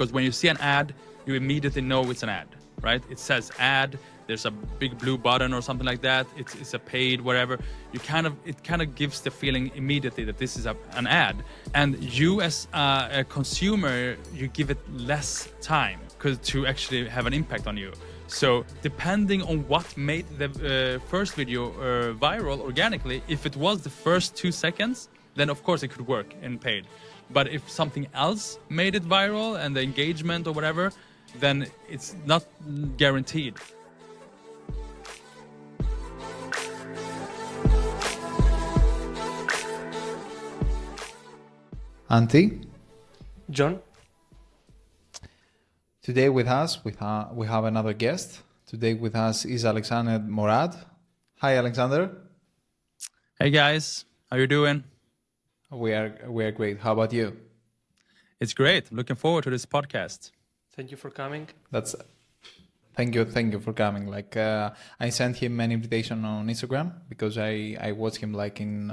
because when you see an ad, you immediately know it's an ad, right? It says ad, there's a big blue button or something like that. It's a paid, whatever. It kind of gives the feeling immediately that this is an ad. And you as a consumer, you give it less time to actually have an impact on you. So depending on what made the first video viral organically, if it was the first 2 seconds, then of course it could work in paid. But if something else made it viral and the engagement or whatever, then it's not guaranteed. Antti? John? Today with us, we have another guest. Today with us is Alexander Morad. Hi, Alexander. Hey guys, how you doing? We are great. How about you? It's great. I'm looking forward to this podcast. Thank you for coming. Thank you for coming. Like I sent him an invitation on Instagram because I watch him like in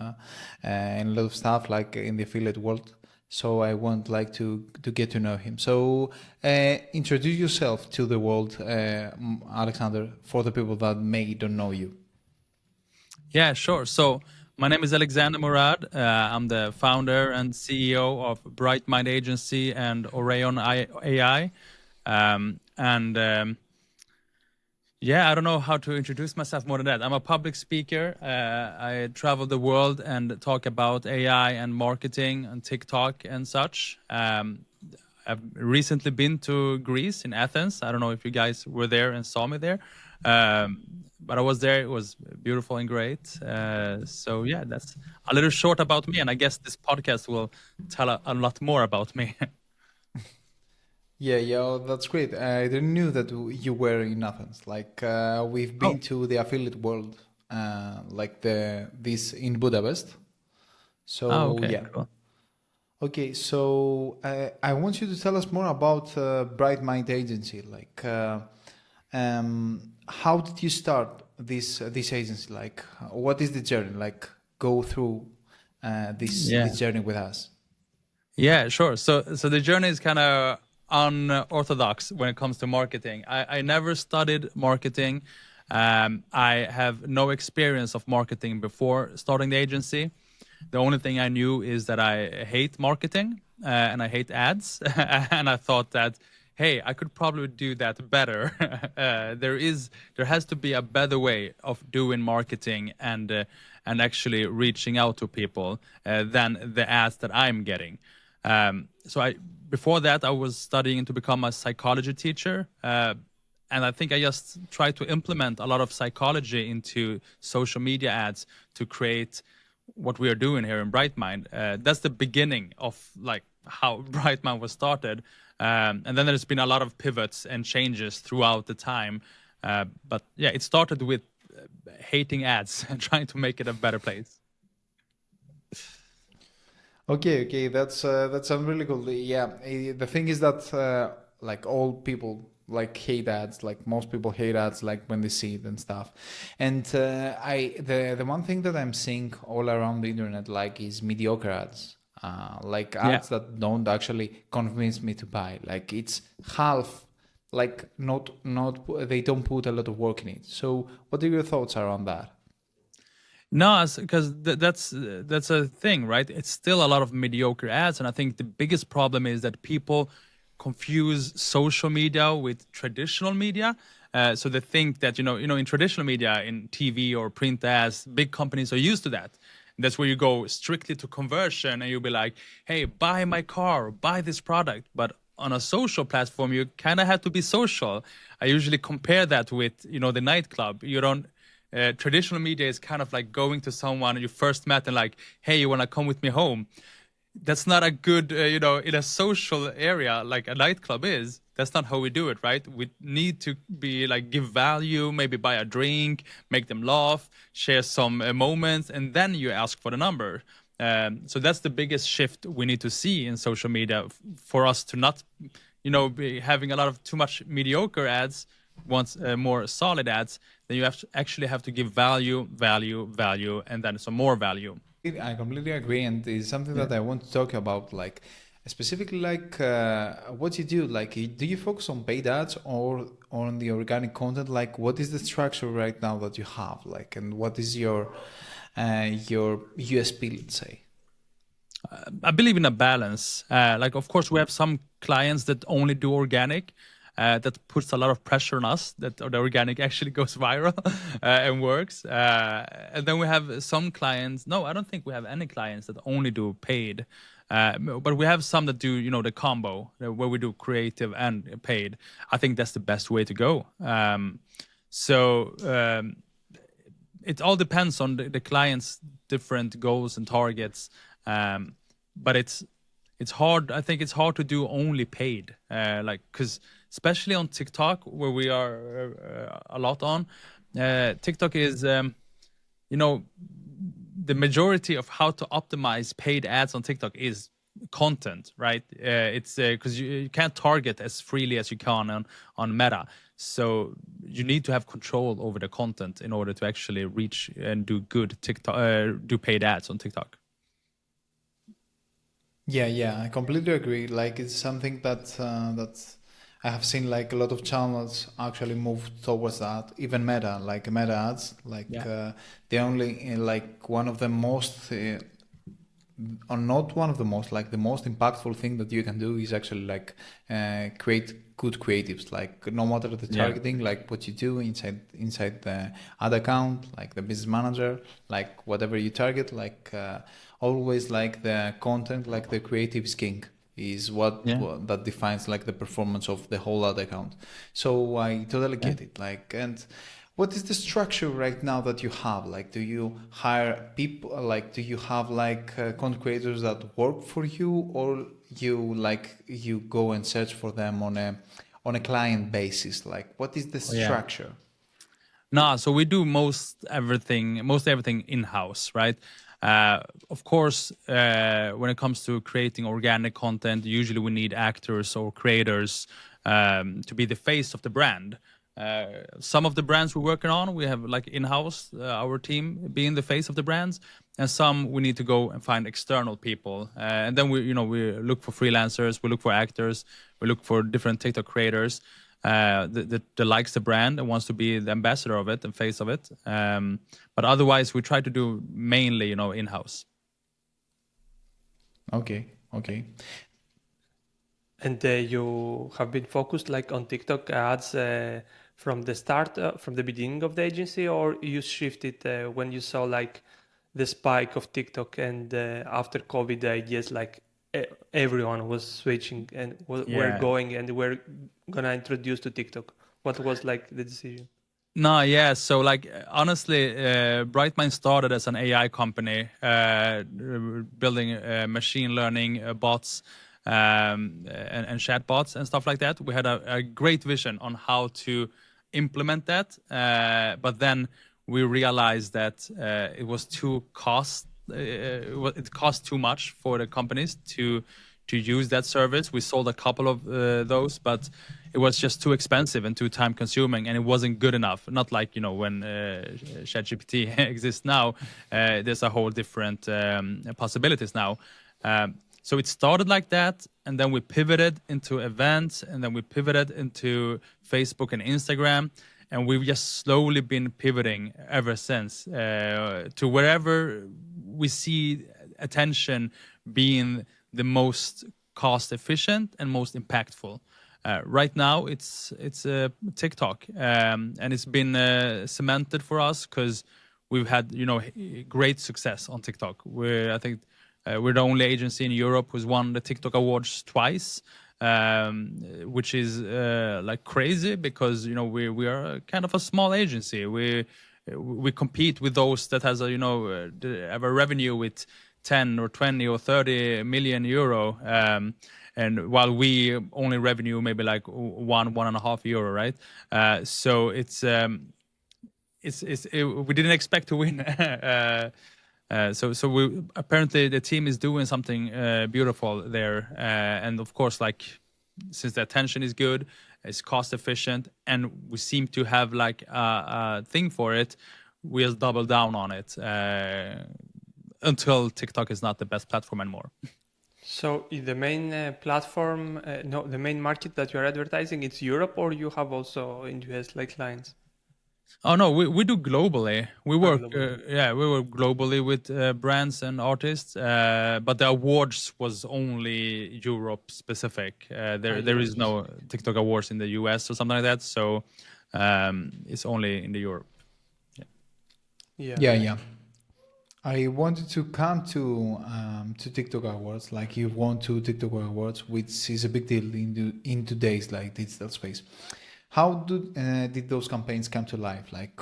a lot of stuff like in the affiliate world. So I want like to get to know him. So introduce yourself to the world, Alexander, for the people that don't know you. Yeah, sure. So my name is Alexander Morad. I'm the founder and CEO of Brightmind Agency and Orion AI. Yeah, I don't know how to introduce myself more than that. I'm a public speaker. I travel the world and talk about AI and marketing on TikTok and such. I've recently been to Greece in Athens. I don't know if you guys were there and saw me there. But I was there. It was beautiful and great. So yeah, that's a little short about me. And I guess this podcast will tell a lot more about me. Yeah, that's great. I didn't know that you were in Athens. Like we've been to the affiliate world, like this in Budapest. So okay, yeah. cool. Okay, so I want you to tell us more about Brightmind Agency. Like, how did you start this agency? Like, what is the journey? Like, go through this journey with us. Yeah, sure. So the journey is kind of unorthodox when it comes to marketing. I never studied marketing. I have no experience of marketing before starting the agency. The only thing I knew is that I hate marketing and I hate ads. And I thought that, hey, I could probably do that better. There has to be a better way of doing marketing and actually reaching out to people than the ads that I'm getting. Before that, I was studying to become a psychology teacher. And I think I just tried to implement a lot of psychology into social media ads to create what we are doing here in Brightmind. That's the beginning of like how Brightmind was started. And then there's been a lot of pivots and changes throughout the time. But yeah, it started with hating ads and trying to make it a better place. Okay, that's really cool. Yeah, the thing is that like all people like hate ads. Like most people hate ads, like when they see it and stuff. And the one thing that I'm seeing all around the internet like is mediocre ads. Like ads that don't actually convince me to buy. Like it's half. Like not they don't put a lot of work in it. So what are your thoughts around that? No, because that's a thing, right? It's still a lot of mediocre ads, and I think the biggest problem is that people confuse social media with traditional media. So they think that in traditional media, in TV or print ads, big companies are used to that. That's where you go strictly to conversion, and you'll be like, "Hey, buy my car, buy this product." But on a social platform, you kind of have to be social. I usually compare that with the nightclub. You don't. Traditional media is kind of like going to someone you first met and like, hey, you want to come with me home? That's not a good, in a social area like a nightclub is. That's not how we do it, right? We need to be like, give value, maybe buy a drink, make them laugh, share some moments, and then you ask for the number. So that's the biggest shift we need to see in social media for us to not, be having a lot of too much mediocre ads. Once more solid ads, then you actually have to give value, and then some more value. I completely agree, and it's something that I want to talk about. Like, Specifically, like what you do, like do you focus on paid ads or on the organic content? Like, what is the structure right now that you have, like, and what is your USP, let's say? I believe in a balance. Like, of course, we have some clients that only do organic. That puts a lot of pressure on us that the organic actually goes viral and works. And then we have some clients. No, I don't think we have any clients that only do paid. But we have some that do, the combo where we do creative and paid. I think that's the best way to go. So it all depends on the client's different goals and targets. But it's hard. I think it's hard to do only paid, like, because especially on TikTok, where we are a lot on. TikTok is, the majority of how to optimize paid ads on TikTok is content, right? It's because you can't target as freely as you can on Meta. So you need to have control over the content in order to actually reach and do good TikTok, do paid ads on TikTok. Yeah, I completely agree. Like it's something that I have seen like a lot of channels actually move towards that. Even Meta, like Meta ads, like Yeah. they only like one of the most, or not one of the most, like the most impactful thing that you can do is actually like create good creatives. Like no matter the Yeah. targeting, like what you do inside the ad account, like the business manager, like whatever you target, like always like the content, like the creative is king is Yeah. what that defines like the performance of the whole ad account. So I totally Yeah. get it. Like, and what is the structure right now that you have? Like, do you hire people? Like, do you have like content creators that work for you, or you go and search for them on a client basis? Like, what is the Yeah. structure? No, so we do most everything in house, right? Of course, when it comes to creating organic content, usually we need actors or creators to be the face of the brand. Some of the brands we're working on, we have like in-house our team being the face of the brands, and some we need to go and find external people. And then we look for freelancers, we look for actors, we look for different TikTok creators that likes the brand and wants to be the ambassador of it and face of it. But otherwise, we try to do mainly, in-house. Okay. And you have been focused like on TikTok ads from the start, from the beginning of the agency, or you shifted when you saw like the spike of TikTok and after COVID, I guess like everyone was switching and were Yeah. going and were gonna introduce to TikTok. What was like the decision? No, yeah. So, like, honestly, Brightmind started as an AI company, building machine learning bots and chat bots and stuff like that. We had a great vision on how to implement that, but then we realized that it was too cost. It cost too much for the companies to use that service. We sold a couple of those, but it was just too expensive and too time consuming, and it wasn't good enough. Not like when ChatGPT exists now. There's a whole different possibilities now. So it started like that, and then we pivoted into events, and then we pivoted into Facebook and Instagram, and we've just slowly been pivoting ever since to wherever we see attention being the most cost efficient and most impactful. Right now, it's TikTok, and it's been cemented for us because we've had great success on TikTok. I think we're the only agency in Europe who's won the TikTok awards twice, which is like crazy because we are kind of a small agency. We compete with those that has have a revenue with 10 or 20 or 30 million euro, and while we only revenue maybe like 1.5 euro, right? So we didn't expect to win. So we apparently the team is doing something beautiful there, and of course, like, since the attention is good, it's cost efficient, and we seem to have like a thing for it. We just double down on it until TikTok is not the best platform anymore. So the main platform, no, the main market that you're advertising, it's Europe, or you have also in US like clients? Oh no, we do globally. We work, Globally. we work globally with brands and artists. But the awards was only Europe specific. There is Europe. no TikTok awards in the US or something like that. So it's only in the Europe. Yeah. Yeah, yeah. I wanted to come to TikTok Awards. Like you've won two TikTok Awards, which is a big deal in today's like digital space. How did those campaigns come to life? Like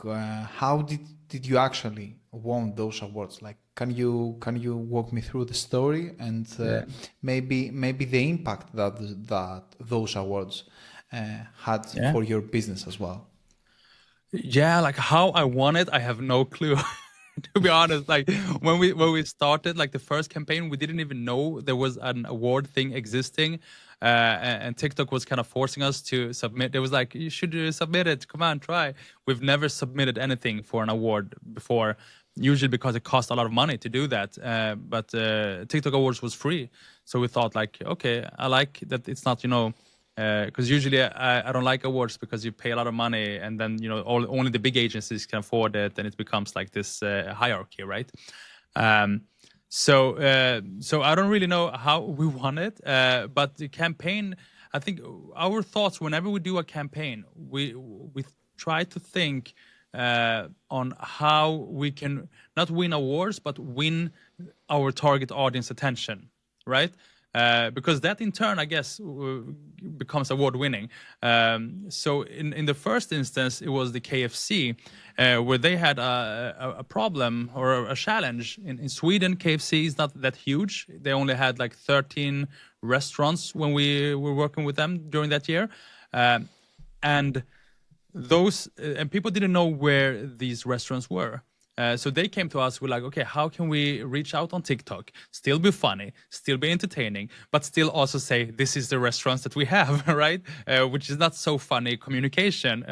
how did you actually won those awards? Like can you walk me through the story and Yeah. maybe the impact that those awards had Yeah. for your business as well? Yeah, like how I won it, I have no clue. To be honest, like when we started, like the first campaign, we didn't even know there was an award thing existing, and TikTok was kind of forcing us to submit. It was like you should submit it. Come on, try. We've never submitted anything for an award before, usually because it costs a lot of money to do that. But TikTok Awards was free, so we thought like, okay, I like that it's not because usually I don't like awards because you pay a lot of money and then only the big agencies can afford it and it becomes like this hierarchy, right? Um, so I don't really know how we won it, but the campaign. I think our thoughts whenever we do a campaign, we try to think on how we can not win awards but win our target audience attention, right? Because that in turn, I guess, becomes award winning. So in the first instance, it was the KFC, where they had a problem or a challenge. In Sweden, KFC is not that huge. They only had like 13 restaurants when we were working with them during that year. And those and people didn't know where these restaurants were. So they came to us with like, okay, how can we reach out on TikTok, still be funny, still be entertaining, but still also say this is the restaurants that we have, right? Which is not so funny communication.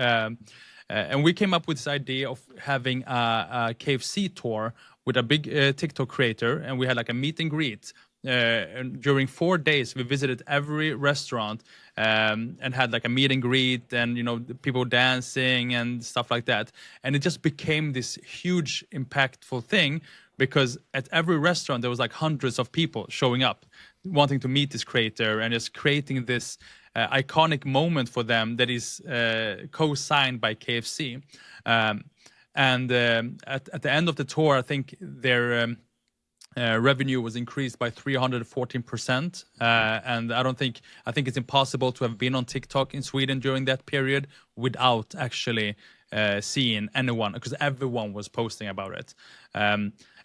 And we came up with this idea of having a KFC tour with a big TikTok creator, and we had like a meet and greet. And during 4 days, we visited every restaurant and had like a meet and greet, and the people dancing and stuff like that. And it just became this huge, impactful thing because at every restaurant there was like hundreds of people showing up, wanting to meet this creator and just creating this iconic moment for them that is co-signed by KFC. And at the end of the tour, I think their revenue was increased by 314%. And I think it's impossible to have been on TikTok in Sweden during that period without actually seeing anyone, because everyone was posting about it.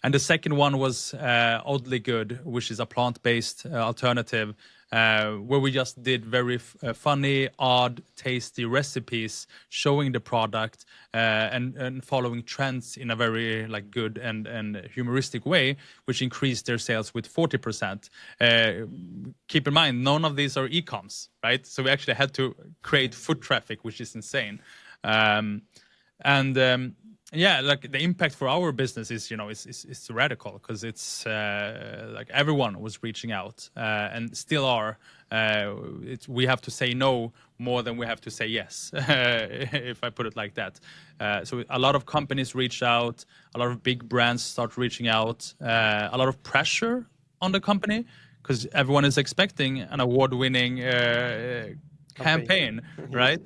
And the second one was Oddly Good, which is a plant-based alternative, where we just did very funny, odd, tasty recipes showing the product and following trends in a very like good and humoristic way, which increased their sales with 40%. Keep in mind, none of these are e-coms, right? So we actually had to create foot traffic, which is insane. And yeah, like the impact for our business is it's radical because it's like everyone was reaching out and still are. We have to say no more than we have to say yes, if I put it like that. So a lot of companies reach out, a lot of big brands start reaching out, a lot of pressure on the company because everyone is expecting an award-winning campaign, right?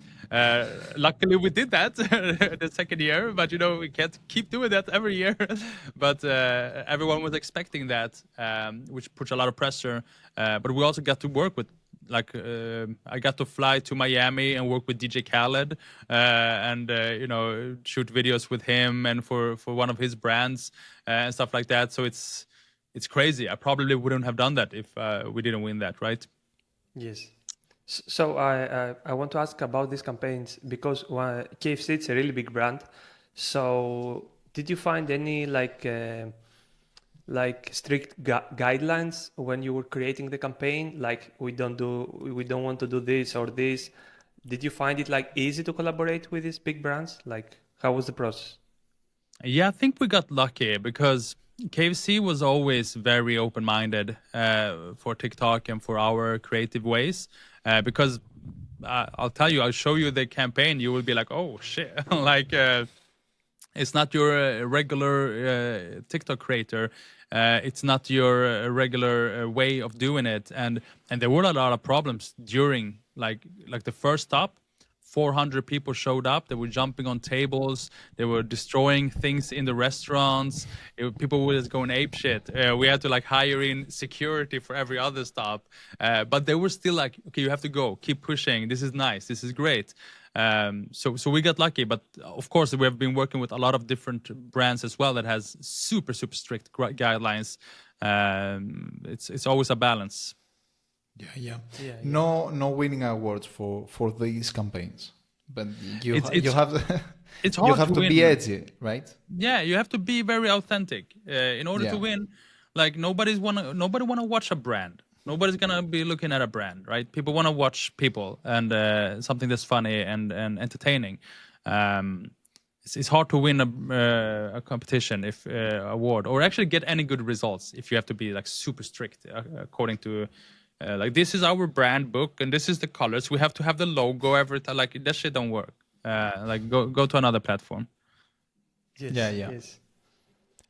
Luckily, we did that the second year, but we can't keep doing that every year. But everyone was expecting that, which puts a lot of pressure. But we also got to work with, like, I got to fly to Miami and work with DJ Khaled, and shoot videos with him and for one of his brands and stuff like that. So it's crazy. I probably wouldn't have done that if we didn't win that, right? Yes. So I want to ask about these campaigns because KFC it's a really big brand. So did you find any like strict guidelines when you were creating the campaign? Like we don't want to do this or this. Did you find it like easy to collaborate with these big brands? Like how was the process? Yeah, I think we got lucky because KFC was always very open-minded for TikTok and for our creative ways, because I'll tell you, I'll show you the campaign. You will be like, "Oh shit!" like it's not your regular TikTok creator. It's not your regular way of doing it, and there were a lot of problems during like the first stop. 400 people showed up. They were jumping on tables. They were destroying things in the restaurants. People were just going ape shit. We had to like hire in security for every other stop. But they were still like, okay, you have to go. Keep pushing. This is nice. This is great. So we got lucky. But of course, we have been working with a lot of different brands as well that has super strict guidelines. It's always a balance. Yeah. Yeah, yeah. No winning awards for these campaigns, but you It's- you have It's you hard have to to win. be edgy, right? Yeah, you have to be very authentic in order to Yeah. win. Like nobody wanna watch a brand. Nobody's gonna be looking at a brand, right? People want to watch people and something that's funny and entertaining. It's hard to win a competition if award or actually get any good results if you have to be like super strict according to. Like this is our brand book and this is the colors. We have to have the logo. Everything like that shit don't work. Like go to another platform. Yes, Yeah. yes.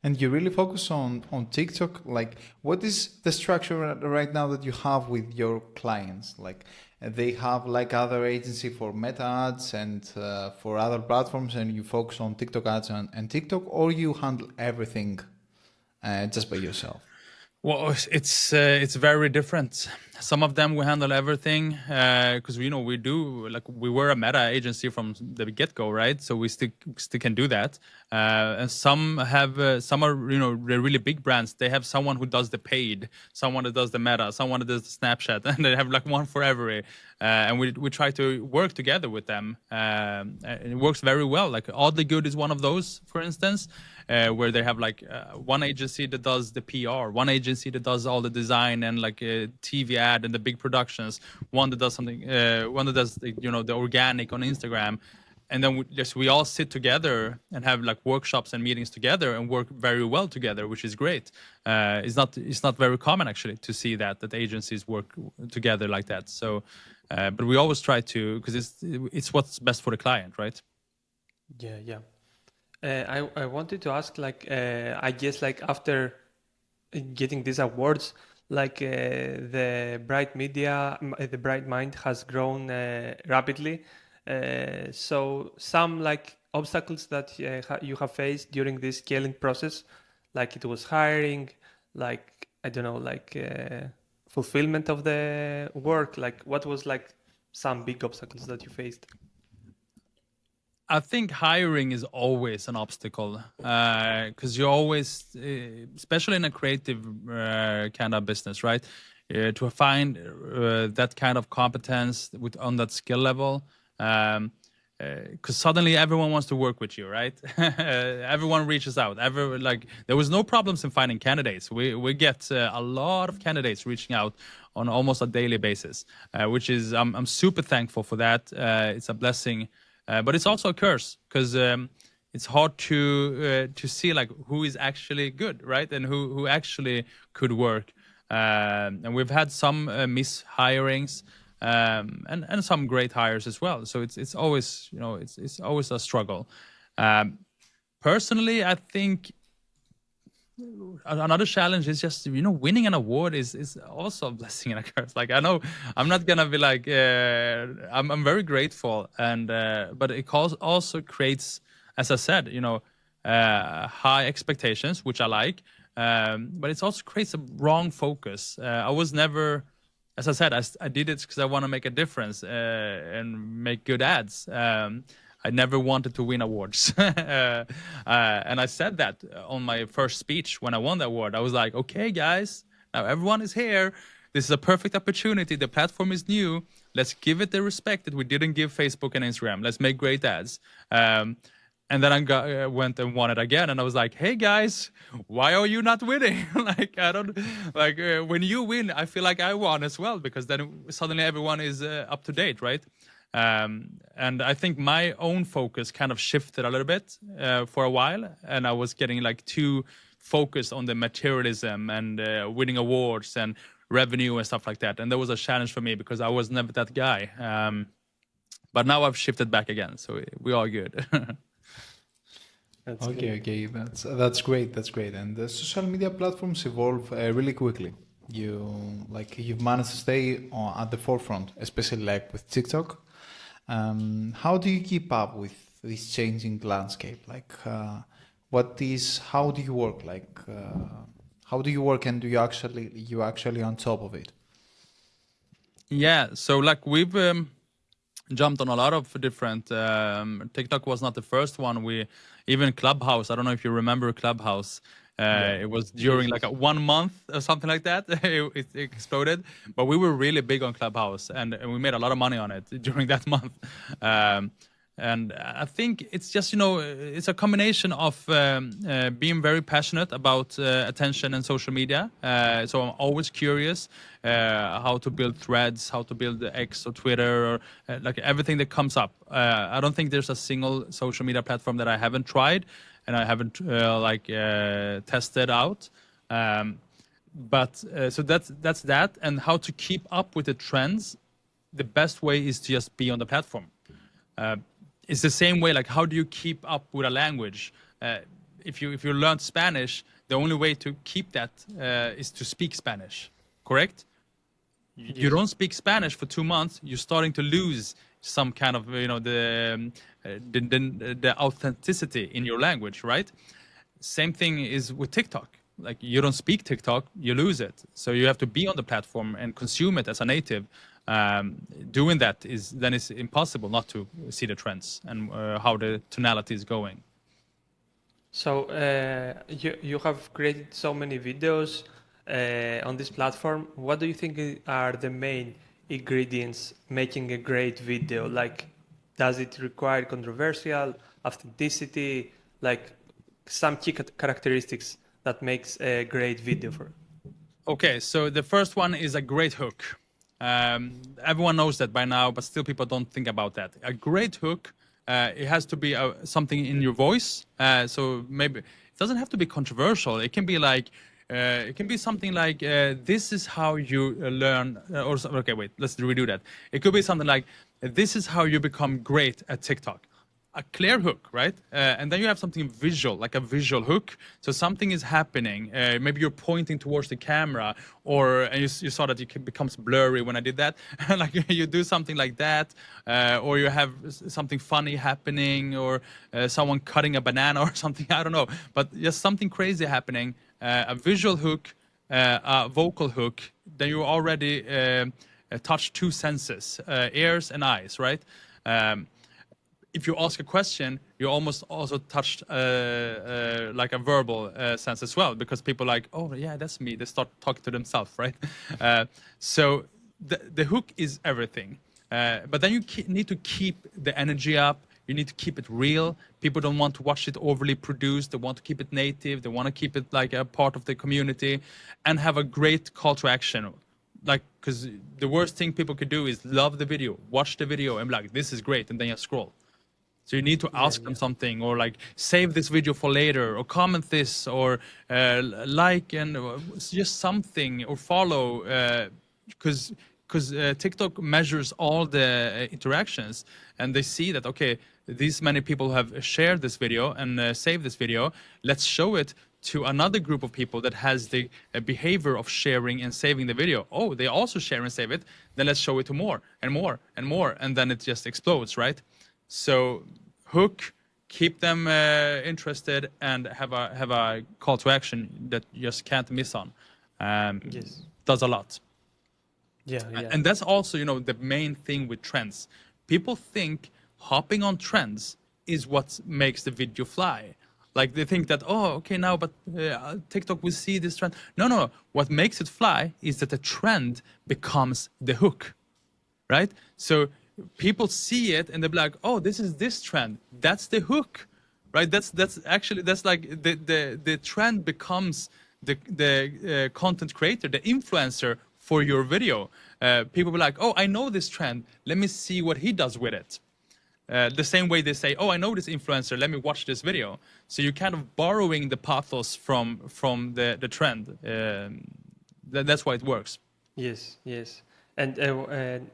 And you really focus on TikTok. Like, what is the structure right now that you have with your clients? Like, they have like other agency for meta ads and for other platforms, and you focus on TikTok ads and TikTok, or you handle everything just by yourself? Well, it's very different. Some of them we handle everything because we do like we were a meta agency from the get go, right? So we still can do that. And some have some are they're really big brands. They have someone who does the paid, someone that does the meta, someone that does the Snapchat, and they have like one for every. And we try to work together with them. And it works very well. Like Oddly Good is one of those, for instance. Where they have like one agency that does the PR, one agency that does all the design and like a TV ad and the big productions, one that does something, one that does the organic on Instagram, and then we all sit together and have like workshops and meetings together and work very well together, which is great. It's not very common actually to see that agencies work together like that. So, but we always try to because it's what's best for the client, right? Yeah, yeah. I wanted to ask, like, I guess, like, after getting these awards, like, the the Brightmind has grown rapidly. So some like obstacles that you have faced during this scaling process, like it was hiring, like I don't know, like fulfillment of the work. Like, what was like some big obstacles that you faced? I think hiring is always an obstacle because you always, especially in a creative kind of business, right? To find that kind of competence on that skill level, because suddenly everyone wants to work with you, right? Everyone reaches out. There was no problems in finding candidates. We get a lot of candidates reaching out on almost a daily basis, which is I'm super thankful for that. It's a blessing. But it's also a curse because it's hard to see like who is actually good, right, and who actually could work. And we've had some mis-hirings and some great hires as well. So it's always it's always a struggle. Personally, I think another challenge is just winning an award is also a blessing and a curse. Like I know I'm not gonna be like I'm very grateful and but it also creates, as I said, high expectations, which I like, but it also creates a wrong focus. I was never, as I said, I did it because I want to make a difference and make good ads. I never wanted to win awards. And I said that on my first speech when I won the award. I was like, okay, guys, now everyone is here. This is a perfect opportunity. The platform is new. Let's give it the respect that we didn't give Facebook and Instagram. Let's make great ads. And then I went and won it again, and I was like, "Hey guys, why are you not winning? Like I don't like when you win, I feel like I won as well because then suddenly everyone is up to date, right?" And I think my own focus kind of shifted a little bit for a while, and I was getting like too focused on the materialism and winning awards and revenue and stuff like that. And that was a challenge for me because I was never that guy. But now I've shifted back again, so we are good. That's Okay, good. okay, that's great. That's great. And the social media platforms evolve really quickly. You've managed to stay at the forefront, especially like with TikTok. How do you keep up with this changing landscape? How do you work? How do you work, and you actually on top of it? Yeah, so like we've jumped on a lot of different. TikTok was not the first one. We even Clubhouse. I don't know if you remember Clubhouse. Yeah. It was Yes, during like yes. a 1 month or something like that. It exploded, but we were really big on Clubhouse, and we made a lot of money on it during that month. Um, and I think it's just it's a combination of being very passionate about attention and social media. So I'm always curious how to build threads, how to build the X or Twitter, or like everything that comes up. I don't think there's a single social media platform that I haven't tried and I haven't tested out. But so that's that, and how to keep up with the trends. The best way is to just be on the platform. Uh, it's the same way. Like, how do you keep up with a language? If you learn Spanish, the only way to keep that is to speak Spanish. Correct? You Yes. don't speak Spanish for 2 months. You're starting to lose some kind of the authenticity in your language, right? Same thing is with TikTok. Like you don't speak TikTok, you lose it. So you have to be on the platform and consume it as a native. Doing that then it's impossible not to see the trends and how the tonality is going. So you have created so many videos on this platform. What do you think are the main ingredients making a great video? Like, does it require controversial, authenticity, like some key characteristics that makes a great video for? Okay, so the first one is a great hook. Everyone knows that by now, but still people don't think about that. A great hook, it has to be something in your voice. So maybe it doesn't have to be controversial. It can be like, it can be something like, this is how you learn, okay, wait, let's redo that. It could be something like, this is how you become great at TikTok. A clear hook, right? And then you have something visual, like a visual hook. So something is happening. Maybe you're pointing towards the camera, and you saw that it becomes blurry when I did that. Like you do something like that, or you have something funny happening, or someone cutting a banana or something. I don't know, but just something crazy happening. A visual hook, a vocal hook. Then you already touch two senses, ears and eyes, right? If you ask a question, you almost also touched like a verbal sense as well, because people are like, oh yeah, that's me. They start talking to themselves, right? So the hook is everything, but then you need to keep the energy up. You need to keep it real. People don't want to watch it overly produced. They want to keep it native. They want to keep it like a part of the community, and have a great call to action. Like, because the worst thing people could do is love the video, watch the video, and be like, this is great, and then you scroll. So you need to Yeah, ask them yeah. something, or like save this video for later, or comment this, or like, and just something, or follow, because TikTok measures all the interactions, and they see that, okay, these many people have shared this video and saved this video. Let's show it to another group of people that has the behavior of sharing and saving the video. Oh, they also share and save it. Then let's show it to more and more and more, and then it just explodes, right? So hook, keep them interested, and have a call to action that you just can't miss on. Yes. Does a lot. Yeah, yeah. And that's also, the main thing with trends. People think hopping on trends is what makes the video fly. Like they think that, oh, okay, now, but TikTok will see this trend. No, no, no. What makes it fly is that the trend becomes the hook, right? So people see it and they're like, oh, this is this trend. That's the hook, right? That's actually, that's like the trend becomes the content creator, the influencer for your video. People be like, oh, I know this trend. Let me see what he does with it. The same way they say, "Oh, I know this influencer. Let me watch this video." So you're kind of borrowing the pathos from the trend. That's why it works. Yes, yes. And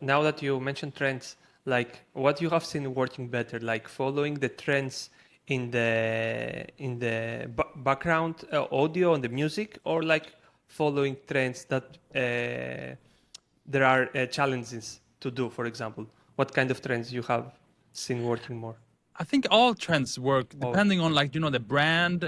now that you mentioned trends, like what you have seen working better, like following the trends in the background audio and the music, or like following trends that there are challenges to do, for example. What kind of trends you have seen working more? I think all trends work All. depending on the brand.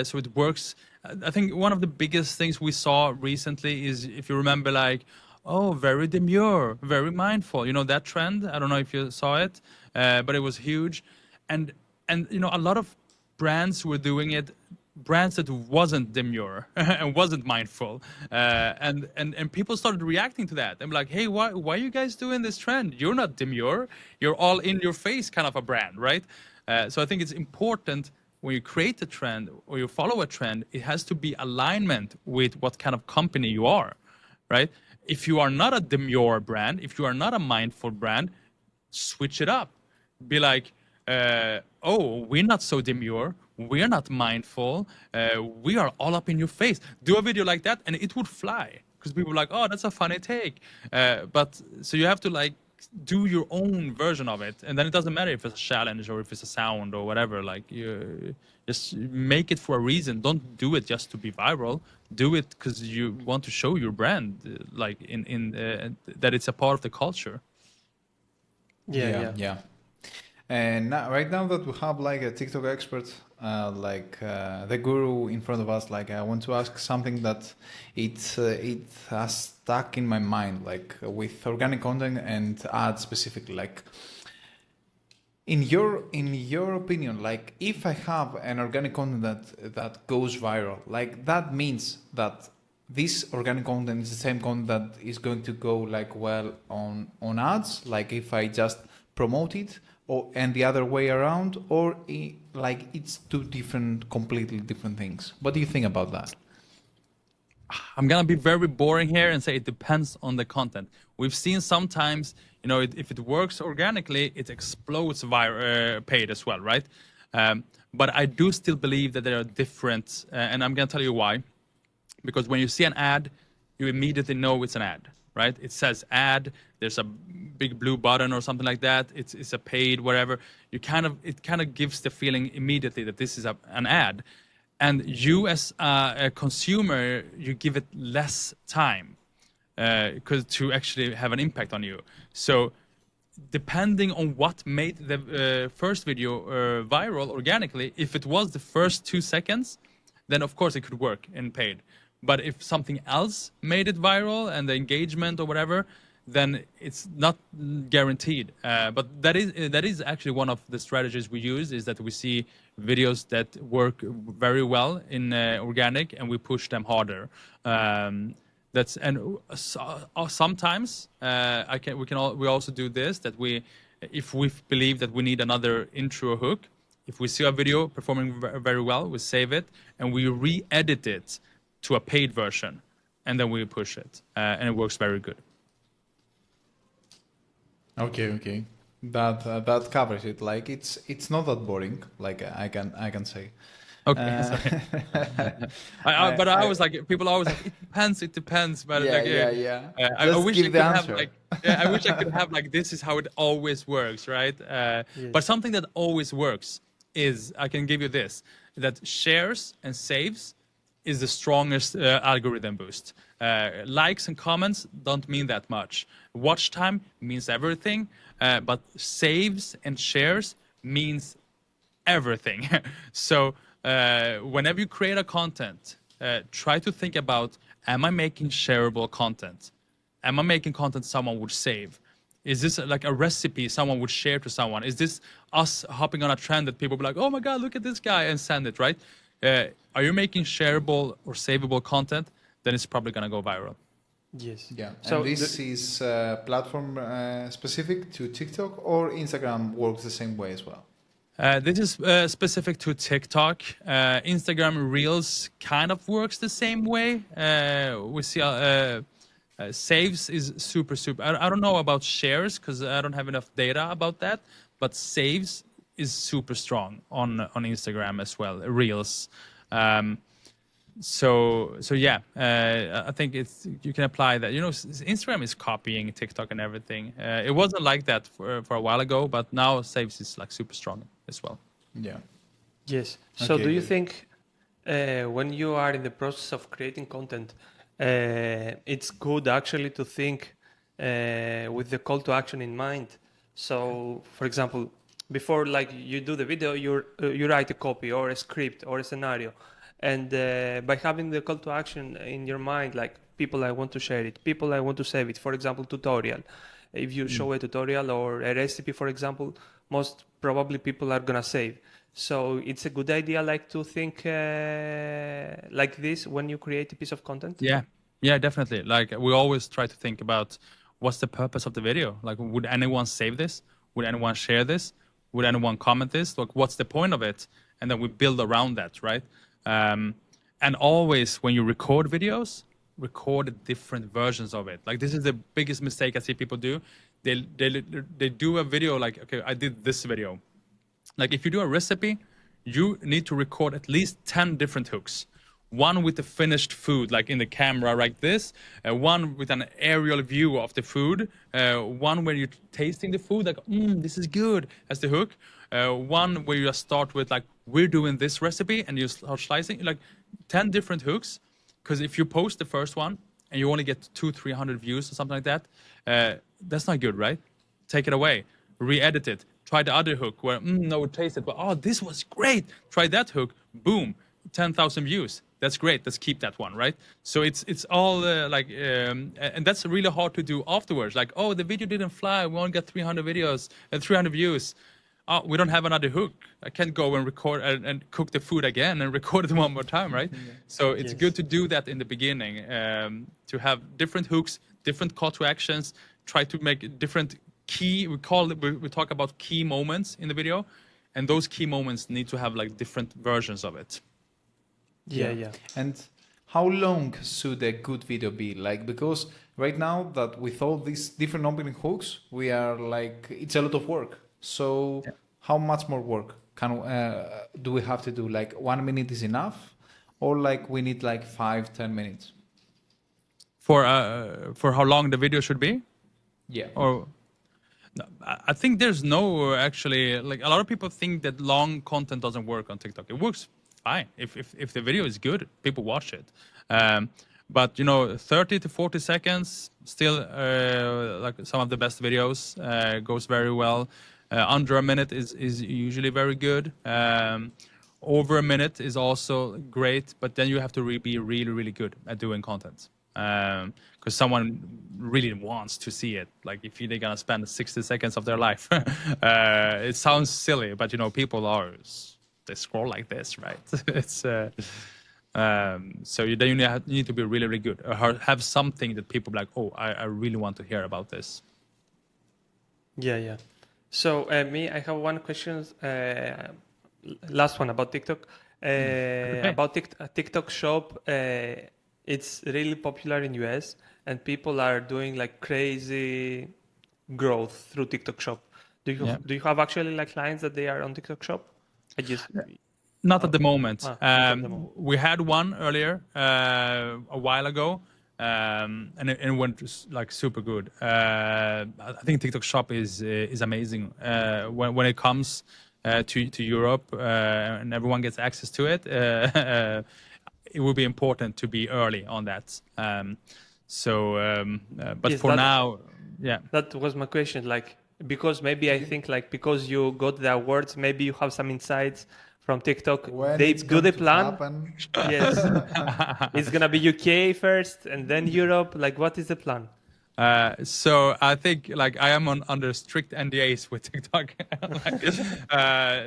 So it works. I think one of the biggest things we saw recently is, if you remember, like, oh, very demure, very mindful. You know that trend. I don't know if you saw it, but it was huge, and a lot of brands were doing it. Brands that wasn't demure and wasn't mindful, and people started reacting to that. I'm like, hey, why are you guys doing this trend? You're not demure. You're all in your face kind of a brand, right? So I think it's important when you create a trend or you follow a trend, it has to be alignment with what kind of company you are, right? If you are not a demure brand, if you are not a mindful brand, switch it up. Be like, oh, we're not so demure. We're not mindful. We are all up in your face. Do a video like that, and it would fly because people are like, oh, that's a funny take. But so you have to like do your own version of it, and then it doesn't matter if it's a challenge or if it's a sound or whatever. Like, you just make it for a reason. Don't do it just to be viral. Do it because you want to show your brand, like in that it's a part of the culture. Yeah. And right now that we have like a TikTok expert, the guru in front of us, like I want to ask something that it has stuck in my mind, like with organic content and ads specifically. Like, in your opinion, like if I have an organic content that goes viral, like that means that this organic content is the same content that is going to go like well on ads, like if I just promote it, and the other way around, or like it's two completely different things. What do you think about that? I'm gonna be very boring here and say it depends on the content. We've seen sometimes, if it works organically, it explodes paid as well, right? But I do still believe that there are different, and I'm gonna tell you why. Because when you see an ad, you immediately know it's an ad, right? It says ad. There's a big blue button or something like that. It's a paid whatever. It kind of gives the feeling immediately that this is an ad. And you as a consumer, you give it less time to actually have an impact on you. So depending on what made the first video viral organically, if it was the first 2 seconds, then of course it could work in paid. But if something else made it viral and the engagement or whatever, then it's not guaranteed. But that is actually one of the strategies we use, is that we see videos that work very well in organic and we push them harder. Sometimes we also do this, that if we believe that we need another intro hook, if we see a video performing very well, we save it and we re-edit it to a paid version, and then we push it, and it works very good. Okay. That covers it. Like it's not that boring. Like I can say. Okay, sorry. But I was like, people are always like, it depends. But Yeah. I Just wish give I the could have answer. like, I wish I could have like, this is how it always works, right? But something that always works is, I can give you this, that shares and saves is the strongest algorithm boost. Likes and comments don't mean that much. Watch time means everything, but saves and shares means everything. So whenever you create a content, try to think about, am I making shareable content? Am I making content someone would save? Is this like a recipe someone would share to someone? Is this us hopping on a trend that people be like, oh my God, look at this guy, and send it, right? Are you making shareable or savable content? Then it's probably going to go viral. Yes. Yeah. So and this is platform specific to TikTok, or Instagram works the same way as well? This is specific to TikTok. Instagram Reels kind of works the same way. We see Saves is super. I don't know about shares because I don't have enough data about that, but saves is super strong on Instagram as well. Reels. Um, so yeah, I think it's you can apply that. Instagram is copying TikTok and everything. It wasn't like that for a while ago, but now saves is like super strong as well. Yeah. Yes. So Okay, do you good. think when you are in the process of creating content, it's good actually to think with the call to action in mind? So, for example, before like you do the video, you write a copy or a script or a scenario, and by having the call to action in your mind, like people I want to share it, people I want to save it. For example, tutorial. If you show a tutorial or a recipe, for example, most probably people are gonna save. So it's a good idea, like to think like this when you create a piece of content. Yeah, definitely. Like we always try to think about what's the purpose of the video. Like, would anyone save this? Would anyone share this? Would anyone comment this? Like, what's the point of it? And then we build around that, right? Um, and always when you record videos, record different versions of it. Like this is the biggest mistake I see people do. They do a video like, okay, I did this video. Like if you do a recipe, you need to record at least 10 different hooks. One with the finished food, like in the camera like this. One with an aerial view of the food. One where you're tasting the food, like, this is good, as the hook. One where you just start with like, we're doing this recipe, and you start slicing. Like 10 different hooks. Because if you post the first one and you only get 200-300 views or something like that, that's not good, right? Take it away, re-edit it. Try the other hook where no, taste it, but this was great. Try that hook, boom, 10,000 views. That's great. Let's keep that one, right? So it's all and that's really hard to do afterwards. Like, the video didn't fly. We only got 300 videos and 300 views. Oh, we don't have another hook. I can't go and record and cook the food again and record it one more time, right? So it's good to do that in the beginning, to have different hooks, different call to actions, try to make different we talk about key moments in the video, and those key moments need to have like different versions of it. Yeah. And how long should a good video be? Like, because right now that with all these different opening hooks, we are like, it's a lot of work. So how much more work do we have to do? Like 1 minute is enough, or like we need like 5-10 minutes? For how long the video should be? Yeah. Or no, I think there's no actually, like a lot of people think that long content doesn't work on TikTok. It works fine. If the video is good, people watch it. But 30 to 40 seconds still like some of the best videos goes very well. Under a minute is usually very good. Over a minute is also great, but then you have to be really, really good at doing content. Because someone really wants to see it. Like if they're gonna spend 60 seconds of their life, it sounds silly, but people they scroll like this, right? It's so you need to be really, really good, or have something that people like. Oh, I really want to hear about this. Yeah. So I have one question. Last one about TikTok. Okay. About TikTok Shop. It's really popular in US, and people are doing like crazy growth through TikTok Shop. Do you have actually like clients that they are on TikTok Shop? Not at the moment. Not at the moment. We had one earlier a while ago, and it went like super good. I think TikTok Shop is amazing when it comes to Europe and everyone gets access to it. It will be important to be early on that. But Yes, for now, yeah. That was my question. Like, because maybe I think like because you got the awards, maybe you have some insights from TikTok. When They it's do going the to plan. happen? Yes, it's gonna be UK first and then Europe. Like, what is the plan? So I think like I am under strict NDAs with TikTok,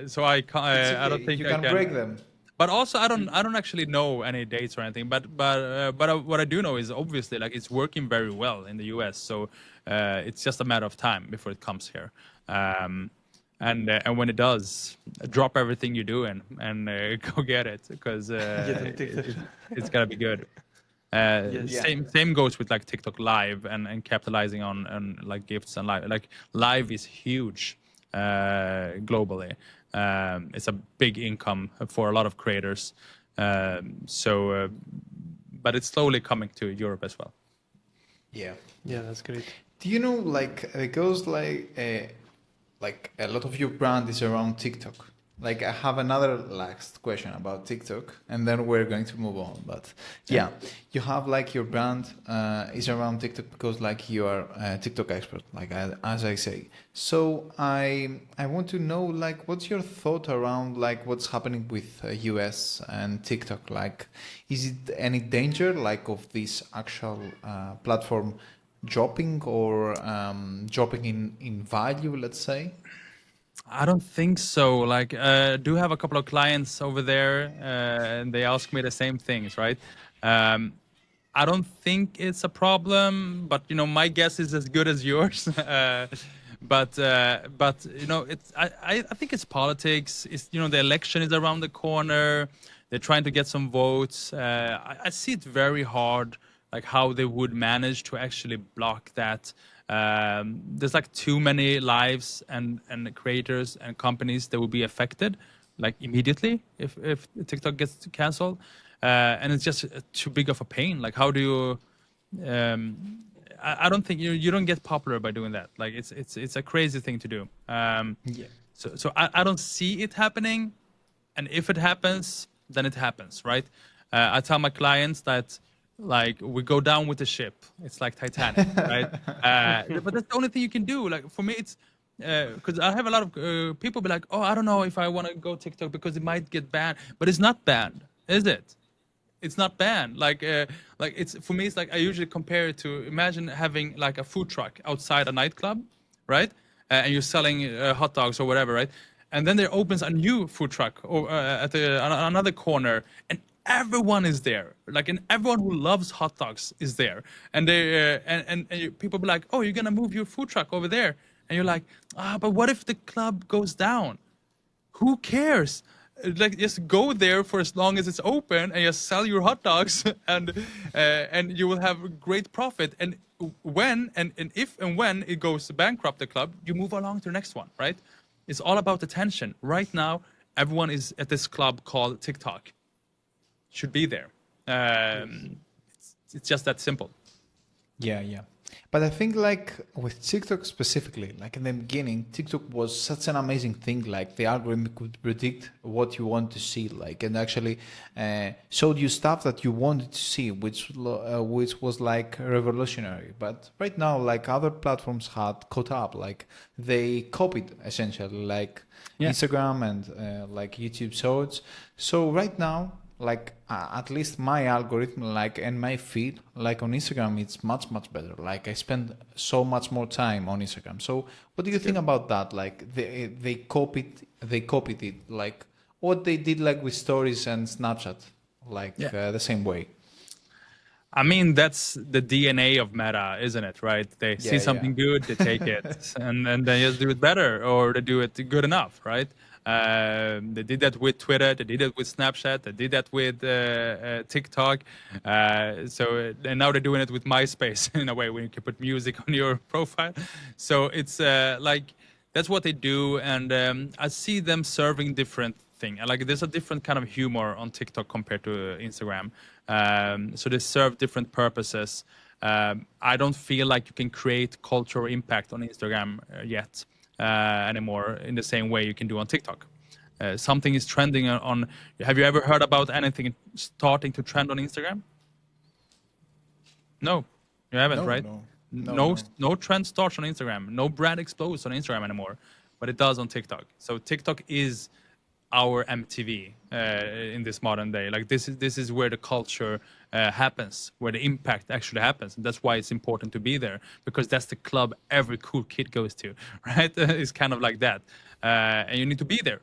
so I can't. I don't think you I can break them. But also, I don't actually know any dates or anything. But what I do know is obviously like it's working very well in the US. So it's just a matter of time before it comes here. And when it does, drop everything you're doing and go get it because it's gonna be good. Yes. Yeah. Same goes with like TikTok Live and capitalizing on like gifts and live. Like live is huge globally. It's a big income for a lot of creators. But it's slowly coming to Europe as well. Yeah. Yeah, that's great. Do you know, because like a lot of your brand is around TikTok. Like I have another last question about TikTok, and then we're going to move on. But yeah, you have like your brand is around TikTok because like you are a TikTok expert, like as I say. So I want to know like what's your thought around like what's happening with US and TikTok? Like, is it any danger like of this actual platform dropping or dropping in value, let's say? I don't think so. Like, I do have a couple of clients over there, and they ask me the same things, right? Um, I don't think it's a problem, but you know, my guess is as good as yours. But you know, I think it's politics. It's, you know, the election is around the corner. They're trying to get some votes. I see it very hard, like how they would manage to actually block that. There's like too many lives and creators and companies that will be affected, like immediately if TikTok gets canceled, and it's just too big of a pain. Like, how do you? I don't think you don't get popular by doing that. Like, it's a crazy thing to do. Yeah. So I don't see it happening, and if it happens, then it happens, right? I tell my clients that like we go down with the ship. It's like Titanic, right? But that's the only thing you can do. Like for me, it's because I have a lot of people be like, oh, I don't know if I want to go TikTok because it might get banned, but it's not banned, is it? It's not banned. Like it's for me, it's like I usually compare it to imagine having like a food truck outside a nightclub, right? And you're selling hot dogs or whatever, right? And then there opens a new food truck or another corner, and everyone is there. Like, and everyone who loves hot dogs is there. And people be like, oh, you're gonna move your food truck over there, and you're like, but what if the club goes down? Who cares? Like, just go there for as long as it's open and just sell your hot dogs, and you will have great profit. And if and when it goes bankrupt, the club, you move along to the next one, right? It's all about attention. Right now, everyone is at this club called TikTok. Should be there. It's just that simple. Yeah, yeah. But I think like with TikTok specifically, like in the beginning, TikTok was such an amazing thing. Like the algorithm could predict what you want to see, like, and actually showed you stuff that you wanted to see, which was like revolutionary. But right now, like other platforms had caught up, like they copied essentially, like Yeah. Instagram and like YouTube Shorts. So right now, like at least my algorithm, like, and my feed, like on Instagram, it's much better. Like I spend so much more time on Instagram. So what do you think about that? Like they copied it, like what they did like with stories and Snapchat, like Yeah. the same way. I mean, that's the DNA of Meta, isn't it? Right? They see Yeah, yeah. something good, they take it, and then they just do it better, or they do it good enough, right? They did that with Twitter. They did it with Snapchat. They did that with TikTok. And now they're doing it with MySpace in a way, where you can put music on your profile. So it's like that's what they do, and I see them serving different thing. Like, there's a different kind of humor on TikTok compared to Instagram. So they serve different purposes. I don't feel like you can create cultural impact on Instagram yet anymore in the same way you can do on TikTok. Something is trending on. Have you ever heard about anything starting to trend on Instagram? No, you haven't, No, right? no, no, No, no. no trend starts on Instagram. No brand explodes on Instagram anymore, but it does on TikTok. So TikTok is our MTV in this modern day. Like, this is where the culture happens, where the impact actually happens, and that's why it's important to be there, because that's the club every cool kid goes to, right? It's kind of like that, and you need to be there.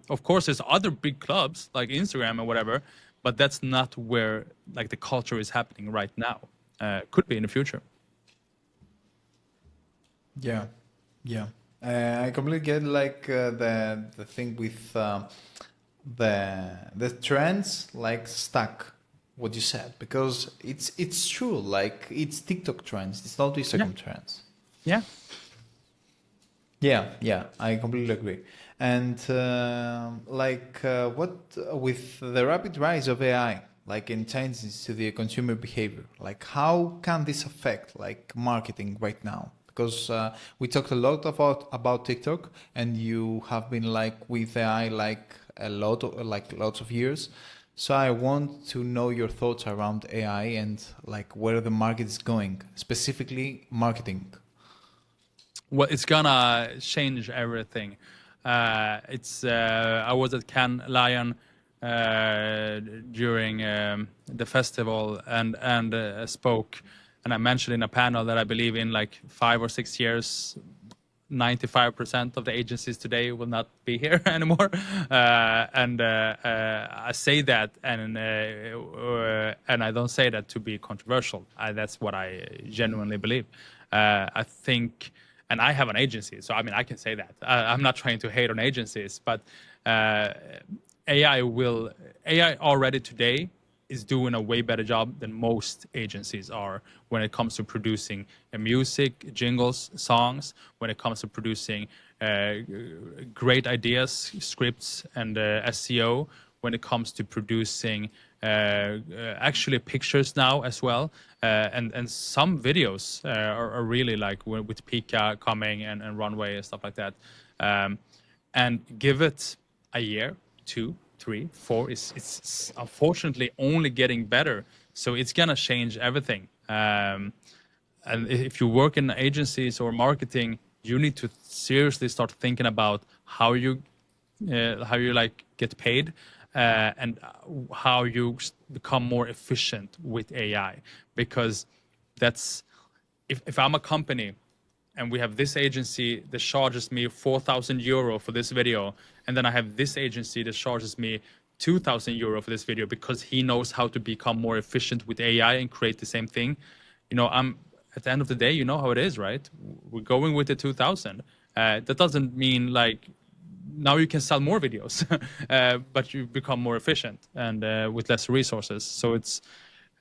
Of course, there's other big clubs like Instagram and whatever, but that's not where like the culture is happening right now. Could be in the future. Yeah, yeah. I completely get like the thing with the trends like stuck what you said, because it's true. Like it's TikTok trends. It's not Instagram trends. Yeah. Yeah, I completely agree. And what with the rapid rise of AI, like in changes to the consumer behavior, like how can this affect like marketing right now? Because we talked a lot about TikTok, and you have been like with AI like a lot of like lots of years. So I want to know your thoughts around AI and like where the market is going, specifically marketing. Well, it's gonna change everything. I was at Cannes Lion during the festival and spoke, and I mentioned in a panel that I believe in like 5 or 6 years, 95% of the agencies today will not be here anymore. I say that, and I don't say that to be controversial. That's what I genuinely believe. I think, and I have an agency, so I mean I can say that. I'm not trying to hate on agencies, but uh, AI already today is doing a way better job than most agencies are when it comes to producing music, jingles, songs, when it comes to producing great ideas, scripts, and SEO, when it comes to producing actually pictures now as well, and some videos are really like with Pika coming and Runway and stuff like that. And give it a year, 2, 3, 4. It's unfortunately only getting better. So it's gonna change everything. And if you work in agencies or marketing, you need to seriously start thinking about how you like get paid, and how you become more efficient with AI, because that's if I'm a company and we have this agency that charges me 4,000 euro for this video, and then I have this agency that charges me 2,000 euro for this video because he knows how to become more efficient with AI and create the same thing. I'm at the end of the day, you know how it is, right? We're going with the 2,000. That doesn't mean like now you can sell more videos, but you become more efficient and with less resources. So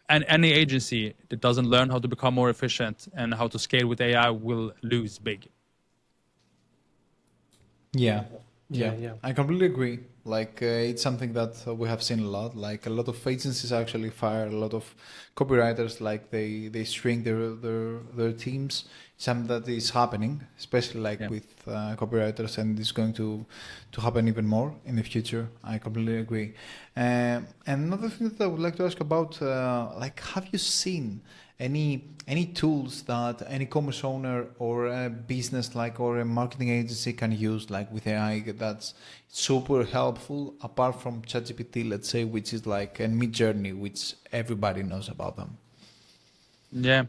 and any agency that doesn't learn how to become more efficient and how to scale with AI will lose big. Yeah, Yeah, yeah, yeah. I completely agree. Like it's something that we have seen a lot. Like a lot of agencies actually fire a lot of copywriters. Like they shrink their teams. Something that is happening, especially like Yeah. with copywriters, and it's going to happen even more in the future. I completely agree. And another thing that I would like to ask about, like, have you seen any tools that any commerce owner or a business like or a marketing agency can use like with AI that's super helpful apart from ChatGPT, let's say, which is like a mid journey which everybody knows about them? Yeah.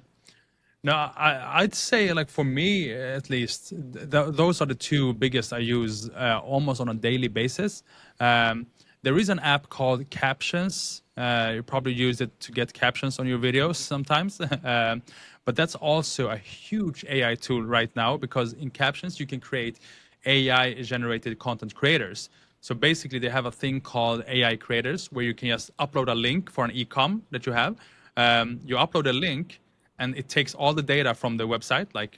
No, I'd say like for me at least, those are the two biggest I use almost on a daily basis. There is an app called Captions. You probably use it to get captions on your videos sometimes. But that's also a huge AI tool right now, because in Captions you can create AI generated content creators. So basically they have a thing called AI creators where you can just upload a link for an e-com that you have. You upload a link and it takes all the data from the website, like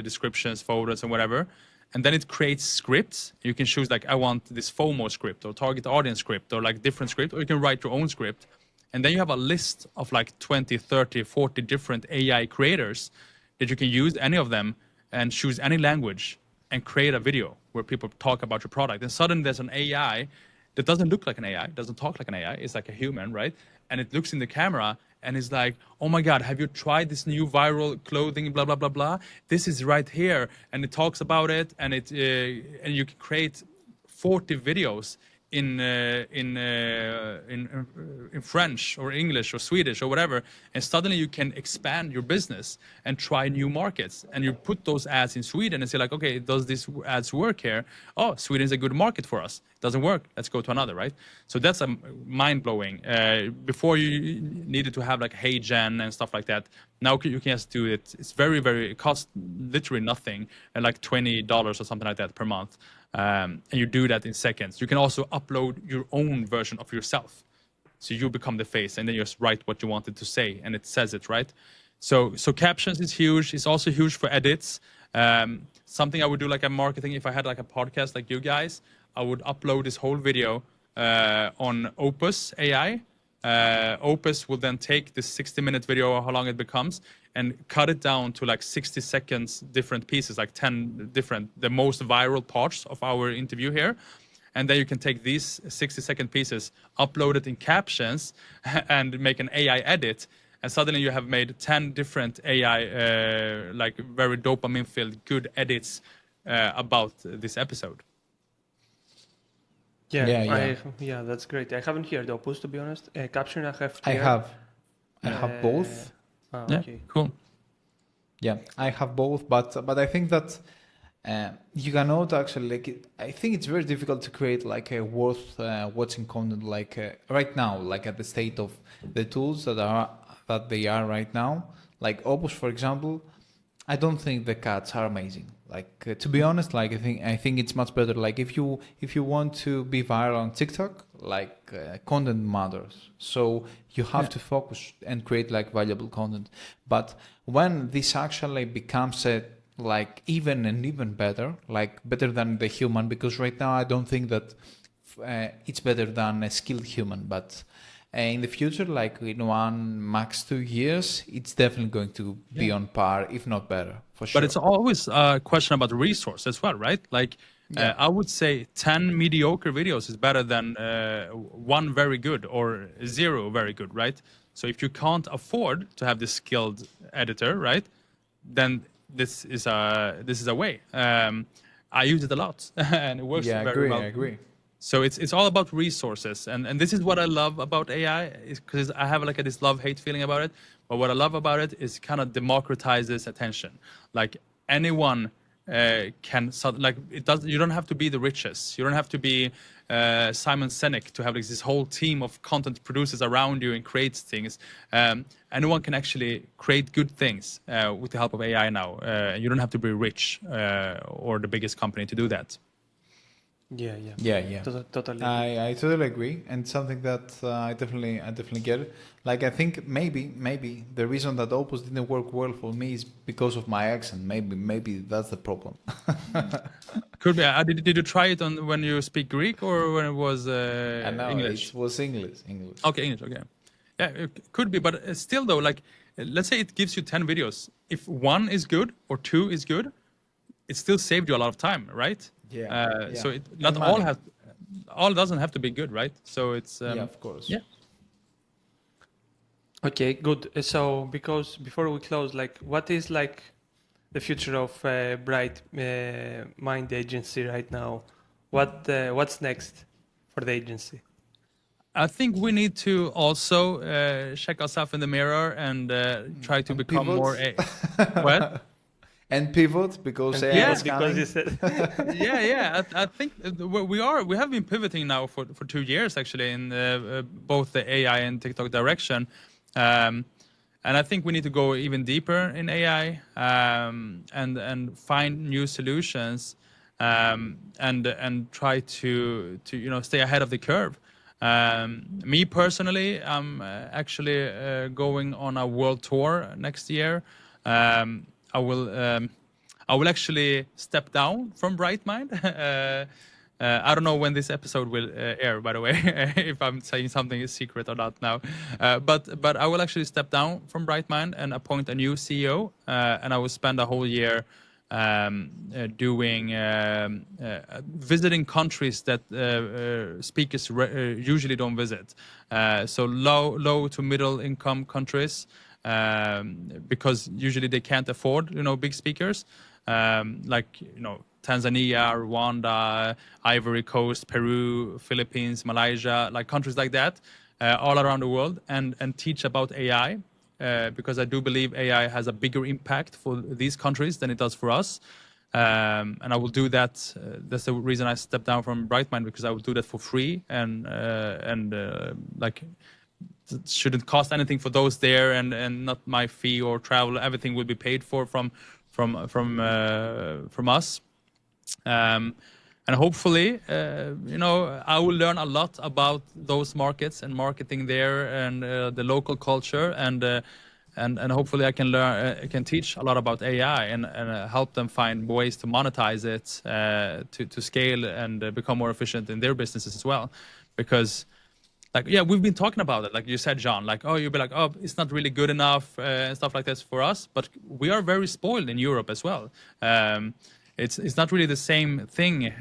descriptions, photos, and whatever. And then it creates scripts. You can choose like, I want this FOMO script or target audience script or like different script, or you can write your own script. And then you have a list of like 20, 30, 40 different AI creators that you can use any of them and choose any language and create a video where people talk about your product. And suddenly there's an AI that doesn't look like an AI, doesn't talk like an AI. It's like a human, right? And it looks in the camera and is like, oh my God, have you tried this new viral clothing, blah, blah, blah, blah? This is right here. And it talks about it, and and you can create 40 videos in French or English or Swedish or whatever, and suddenly you can expand your business and try new markets. And you put those ads in Sweden and say like, okay, does this ads work here? Oh, Sweden is a good market for us. It doesn't work. Let's go to another, right? So that's a mind blowing. Before you needed to have like Hey Gen and stuff like that. Now you can just do it. It's very, very. It costs literally nothing, and like $20 or something like that per month. And you do that in seconds. You can also upload your own version of yourself. So you become the face, and then you just write what you wanted to say, and it says it, right? So captions is huge. It's also huge for edits. Something I would do like a marketing, if I had like a podcast like you guys, I would upload this whole video on Opus AI. Opus will then take this 60-minute video, or how long it becomes, and cut it down to like 60 seconds, different pieces, like 10 different, the most viral parts of our interview here. And then you can take these 60-second pieces, upload it in captions, and make an AI edit. And suddenly you have made 10 different AI, like very dopamine-filled, good edits about this episode. Yeah, that's great. I haven't heard Opus, to be honest. Caption I have here. I have both. Okay. Cool. Yeah, I have both, but I think that you cannot actually I think it's very difficult to create like a worth watching content like right now, like at the state of the tools that they are right now. Like Opus, for example, I don't think the cuts are amazing. Like to be honest, like I think it's much better. Like if you want to be viral on TikTok, like content matters. So you have to focus and create like valuable content. But when this actually becomes like even better, like better than the human, because right now I don't think that it's better than a skilled human, but in the future, like in 1 max 2 years, it's definitely going to be on par, if not better, for sure. But it's always a question about resource as well, right? Like I would say 10 mediocre videos is better than 1 very good or 0 very good, right? So if you can't afford to have this skilled editor, right, then this is a way. I use it a lot, and it works very well. I agree. So it's all about resources, and this is what I love about AI, is because I have like this love-hate feeling about it. But what I love about it is kind of democratizes attention. Like anyone can, like it does. You don't have to be the richest. You don't have to be Simon Sinek to have like this whole team of content producers around you and create things. Anyone can actually create good things with the help of AI now. You don't have to be rich or the biggest company to do that. Yeah. Totally. I totally agree, and something that I definitely get it. Like I think maybe the reason that Opus didn't work well for me is because of my accent. Maybe that's the problem. Could be. Did you try it on when you speak Greek or when it was English? It was English. Okay, English. Okay. Yeah, it could be, but still though, like let's say it gives you 10 videos. If 1 is good or 2 is good, it still saved you a lot of time, right? Yeah. So it not all doesn't have to be good, right? So it's of course. Yeah. Okay, good. So because before we close, like what is like the future of Brightmind Agency right now? What's next for the agency? I think we need to also check ourselves in the mirror and try to become pivot. more what? And pivot because AI yeah, was because coming. you said I think we have been pivoting now for 2 years actually in both the AI and TikTok direction, and I think we need to go even deeper in AI and find new solutions and try to stay ahead of the curve. Me personally, I'm actually going on a world tour next year. I will actually step down from Brightmind. I don't know when this episode will air, by the way, if I'm saying something is secret or not now. But I will actually step down from Brightmind and appoint a new CEO, and I will spend a whole year doing visiting countries that speakers usually don't visit. So low to middle income countries. Because usually they can't afford, big speakers, like, Tanzania, Rwanda, Ivory Coast, Peru, Philippines, Malaysia, like countries like that, all around the world, and teach about AI, because I do believe AI has a bigger impact for these countries than it does for us. And I will do that. That's the reason I stepped down from Brightmind, because I will do that for free and like. It shouldn't cost anything for those there, and not my fee or travel. Everything will be paid for from us. and hopefully, I will learn a lot about those markets and marketing there and the local culture, and hopefully I can teach a lot about AI and help them find ways to monetize it, to scale and become more efficient in their businesses as well, because like, yeah, we've been talking about it, like you said, John, like, oh, you'll be like, oh, it's not really good enough and stuff like this for us, but we are very spoiled in Europe as well. It's not really the same thing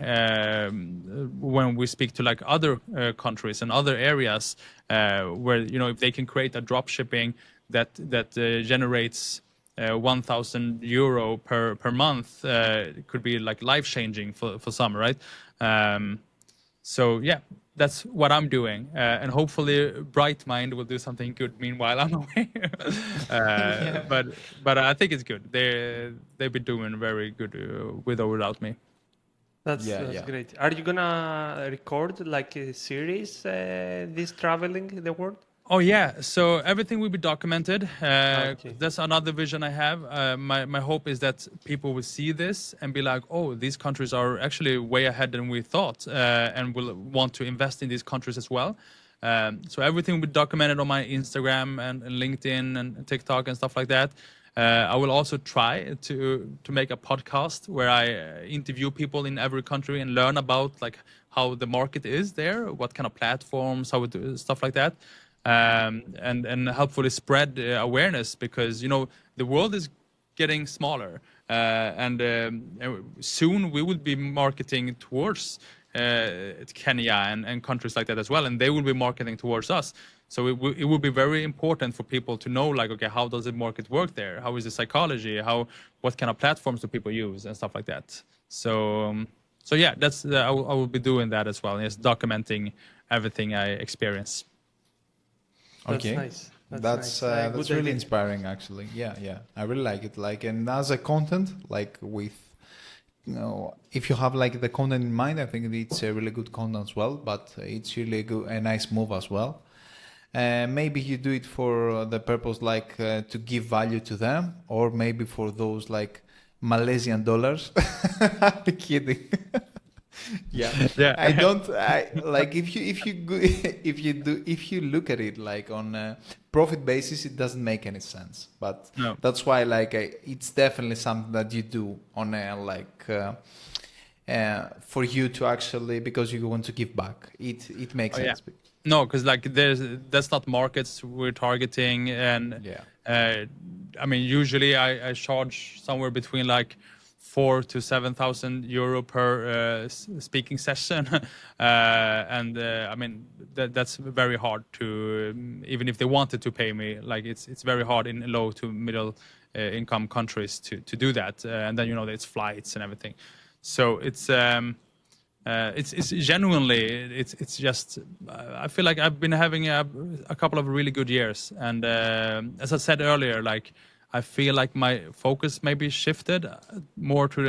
when we speak to like other countries and other areas where, if they can create a drop shipping that generates 1,000 euro per month, it could be like life changing for some, right? So yeah, that's what I'm doing, and hopefully Brightmind will do something good meanwhile I'm away. Yeah. But I think it's good. They've been doing very good with or without me. Yeah, That's yeah. great. Are you gonna record like a series this traveling the world? Oh yeah, so everything will be documented. Okay. That's another vision I have. My hope is that people will see this and be like, oh, these countries are actually way ahead than we thought, and will want to invest in these countries as well. So everything will be documented on my Instagram and LinkedIn and TikTok and stuff like that. I will also try to make a podcast where I interview people in every country and learn about like how the market is there, what kind of platforms, how it stuff like that, and hopefully spread awareness, because the world is getting smaller, and soon we will be marketing towards Kenya and countries like that as well, and they will be marketing towards us. So it will be very important for people to know, like, okay, how does the market work there? How is the psychology? What kind of platforms do people use and stuff like that? So yeah, that's I will be doing that as well, yes, documenting everything I experience. That's Okay. nice. That's nice. That's Good really idea. inspiring, actually. Yeah, yeah. I really like it. Like, and as a content, like with, if you have like the content in mind, I think it's a really good content as well. But it's really a nice move as well. Maybe you do it for the purpose like to give value to them, or maybe for those like Malaysian dollars. I'm kidding. Yeah, Yeah. I don't. I like if you look at it like on a profit basis, it doesn't make any sense. But No. that's why like it's definitely something that you do on a like for you to actually, because you want to give back. It makes Oh yeah. sense. No, because like that's not markets we're targeting, and Yeah. uh, I mean usually I charge somewhere between like 4,000 to 7,000 euro per speaking session, and I mean that's very hard to, even if they wanted to pay me, like it's very hard in low to middle income countries to do that, and then it's flights and everything, so it's genuinely it's just I feel like I've been having a couple of really good years, and as I said earlier, like I feel like my focus maybe shifted more to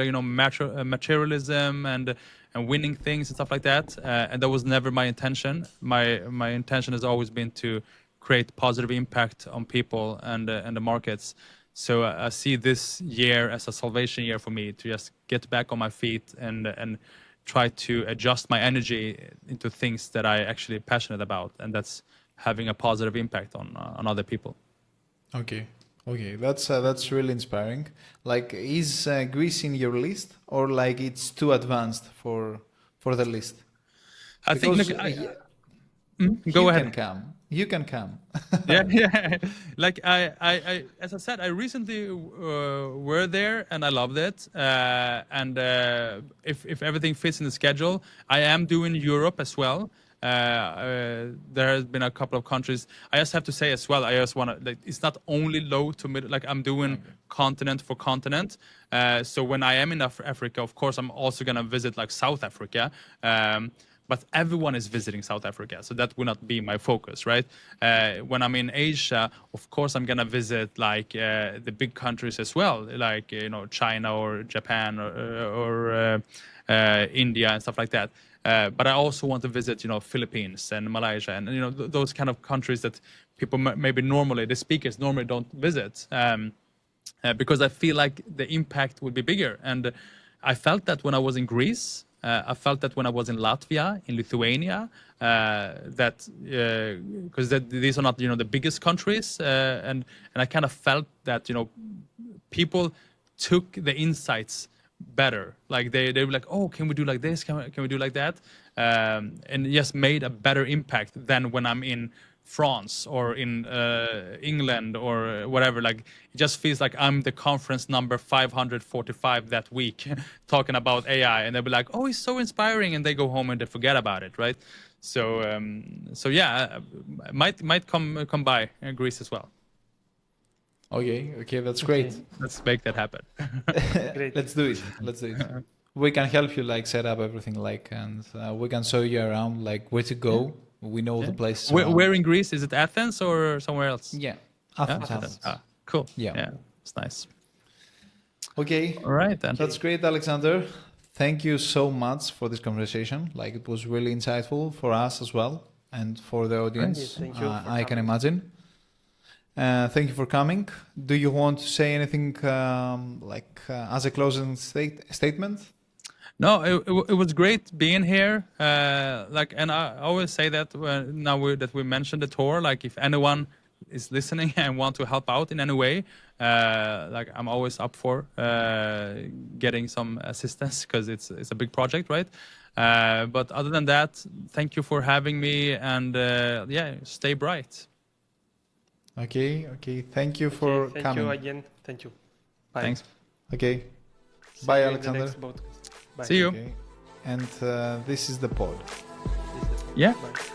materialism and winning things and stuff like that, and that was never my intention. My intention has always been to create positive impact on people and the markets. So I see this year as a salvation year for me, to just get back on my feet and try to adjust my energy into things that I actually passionate about, and that's having a positive impact on other people. Okay. Okay, that's really inspiring. Like, is Greece in your list, or like it's too advanced for the list? I think Because look, you go can ahead. come, you can come. Yeah, yeah. Like as I said, I recently were there and I loved it. And if everything fits in the schedule, I am doing Europe as well. There has been a couple of countries. I just have to say as well. I just want to, like, it's not only low to mid. Like, I'm doing Okay. continent for continent. So when I am in Africa, of course, I'm also gonna visit like South Africa. But everyone is visiting South Africa, so that will not be my focus, right? When I'm in Asia, of course, I'm gonna visit like the big countries as well, like China or Japan or India and stuff like that. But I also want to visit, Philippines and Malaysia and those kind of countries that people maybe normally, the speakers normally don't visit. Because I feel like the impact would be bigger. And I felt that when I was in Greece, I felt that when I was in Latvia, in Lithuania, that because these are not the biggest countries, and I kind of felt that people took the insights better. Like they were like, oh, can we do like this? Can we do like that? And yes, made a better impact than when I'm in France or in England or whatever. Like it just feels like I'm the conference number 545 that week talking about AI, and they'll be like, oh, it's so inspiring, and they go home and they forget about it, right? So yeah, might come by Greece as well. Okay, that's great. Let's make that happen. Great. Let's do it. We can help you like set up everything and we can show you around like where to go. We know the places. Where in Greece? Is it Athens or somewhere else? Yeah, Yeah? Athens. Ah, cool. Yeah. It's nice. Okay. All right then. That's great, Alexander. Thank you so much for this conversation. Like it was really insightful for us as well and for the audience. Thank you for I can coming. imagine. Thank you for coming. Do you want to say anything as a closing statement? No, it was great being here. And I always say that that we mentioned the tour. Like, if anyone is listening and want to help out in any way, I'm always up for getting some assistance because it's a big project, right? But other than that, thank you for having me, and stay bright. Okay. Thank you for Thank coming. you again. Thank you. Bye. Thanks. Okay. See Bye, you in the Alexander. next podcast. Bye. See you. Okay. And this is the pod. This is the- Yeah. Bye.